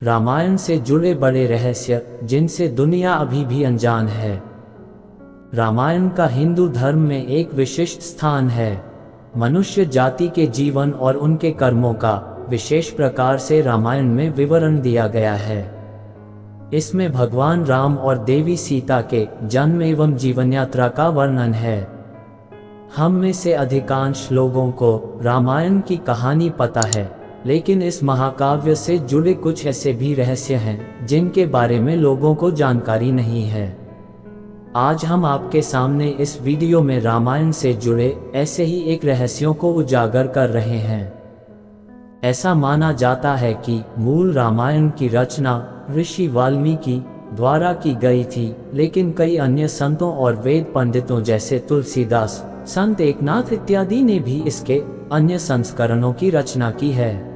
रामायण से जुड़े बड़े रहस्य जिनसे दुनिया अभी भी अनजान है। रामायण का हिंदू धर्म में एक विशिष्ट स्थान है। मनुष्य जाति के जीवन और उनके कर्मों का विशेष प्रकार से रामायण में विवरण दिया गया है। इसमें भगवान राम और देवी सीता के जन्म एवं जीवन यात्रा का वर्णन है। हम में से अधिकांश लोगों को रामायण की कहानी पता है, लेकिन इस महाकाव्य से जुड़े कुछ ऐसे भी रहस्य हैं जिनके बारे में लोगों को जानकारी नहीं है। आज हम आपके सामने इस वीडियो में रामायण से जुड़े ऐसे ही एक रहस्यों को उजागर कर रहे हैं। ऐसा माना जाता है कि मूल रामायण की रचना ऋषि वाल्मीकि द्वारा की गई थी, लेकिन कई अन्य संतों और वेद पंडितों जैसे तुलसीदास, संत एकनाथ इत्यादि ने भी इसके अन्य संस्करणों की रचना की है।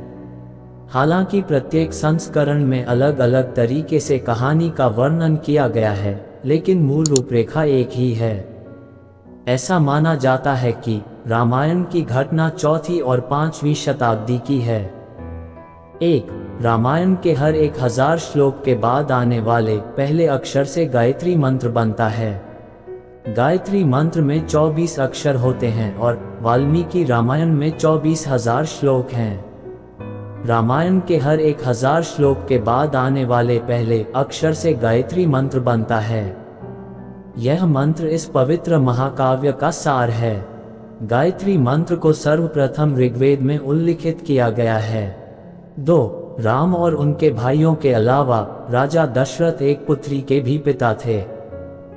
हालांकि प्रत्येक संस्करण में अलग अलग तरीके से कहानी का वर्णन किया गया है, लेकिन मूल रूपरेखा एक ही है। ऐसा माना जाता है कि रामायण की घटना 4वीं और 5वीं शताब्दी की है। रामायण के हर 1000 श्लोक के बाद आने वाले पहले अक्षर से गायत्री मंत्र बनता है। गायत्री मंत्र में 24 अक्षर होते हैं और वाल्मीकि रामायण में 24,000 श्लोक हैं। रामायण के हर 1000 श्लोक के बाद आने वाले पहले अक्षर से गायत्री मंत्र बनता है। यह मंत्र इस पवित्र महाकाव्य का सार है। गायत्री मंत्र को सर्वप्रथम ऋग्वेद में उल्लिखित किया गया है। राम और उनके भाइयों के अलावा राजा दशरथ एक पुत्री के भी पिता थे।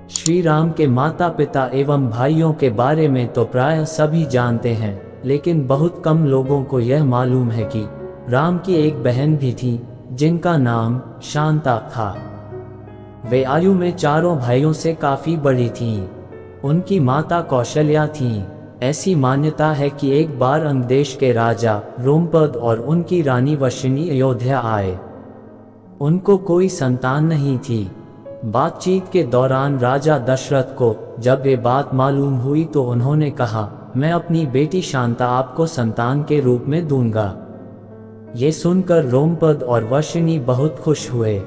श्री राम के माता पिता एवं भाइयों के बारे में तो प्रायः सभी जानते हैं, लेकिन बहुत कम लोगों को यह मालूम है कि राम की एक बहन भी थी जिनका नाम शांता था। वे आयु में चारों भाइयों से काफी बड़ी थीं। उनकी माता कौशल्या थीं। ऐसी मान्यता है कि एक बार अंग देश के राजा रोमपद और उनकी रानी वशिनी अयोध्या आए। उनको कोई संतान नहीं थी। बातचीत के दौरान राजा दशरथ को जब ये बात मालूम हुई तो उन्होंने कहा, मैं अपनी बेटी शांता आपको संतान के रूप में दूंगा। ये सुनकर रोमपद और वशिनी बहुत खुश हुए।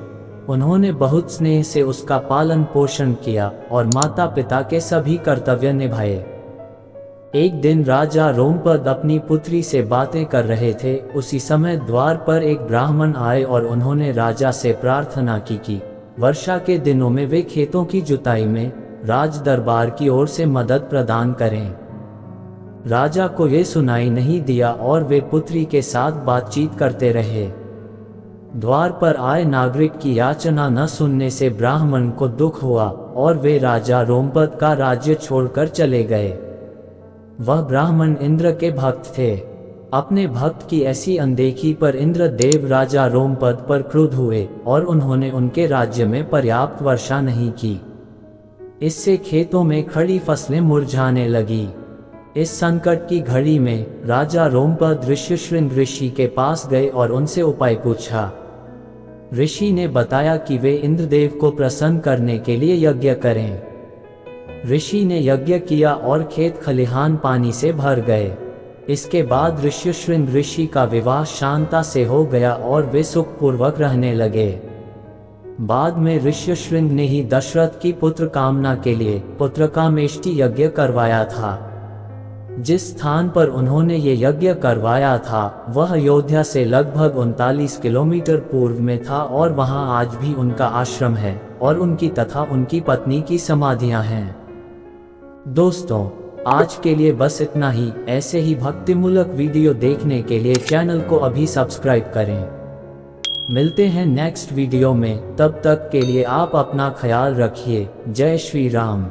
उन्होंने बहुत स्नेह से उसका पालन पोषण किया और माता पिता के सभी कर्तव्य निभाए। एक दिन राजा रोमपद अपनी पुत्री से बातें कर रहे थे। उसी समय द्वार पर एक ब्राह्मण आए और उन्होंने राजा से प्रार्थना की कि वर्षा के दिनों में वे खेतों की जुताई में राज दरबार की ओर से मदद प्रदान करें। राजा को ये सुनाई नहीं दिया और वे पुत्री के साथ बातचीत करते रहे। द्वार पर आए नागरिक की याचना न सुनने से ब्राह्मण को दुख हुआ और वे राजा रोमपद का राज्य छोड़कर चले गए। वह ब्राह्मण इंद्र के भक्त थे। अपने भक्त की ऐसी अनदेखी पर इंद्रदेव राजा रोमपद पर क्रुद्ध हुए और उन्होंने उनके राज्य में पर्याप्त वर्षा नहीं की। इससे खेतों में खड़ी फसलें मुरझाने लगी। इस संकट की घड़ी में राजा रोमपद ऋष्यशृंग ऋषि के पास गए और उनसे उपाय पूछा। ऋषि ने बताया कि वे इंद्रदेव को प्रसन्न करने के लिए यज्ञ करें। ऋषि ने यज्ञ किया और खेत खलिहान पानी से भर गए। इसके बाद ऋष्यशृंग ऋषि का विवाह शांता से हो गया और वे सुखपूर्वक रहने लगे। बाद में ऋष्यशृंग ने ही दशरथ की पुत्र कामना के लिए पुत्रकामेष्टि यज्ञ करवाया था। जिस स्थान पर उन्होंने ये यज्ञ करवाया था वह अयोध्या से लगभग 39 किलोमीटर पूर्व में था और वहां आज भी उनका आश्रम है और उनकी तथा उनकी पत्नी की समाधियां हैं। दोस्तों, आज के लिए बस इतना ही। ऐसे ही भक्तिमूलक वीडियो देखने के लिए चैनल को अभी सब्सक्राइब करें। मिलते हैं नेक्स्ट वीडियो में, तब तक के लिए आप अपना ख्याल रखिए। जय श्री राम।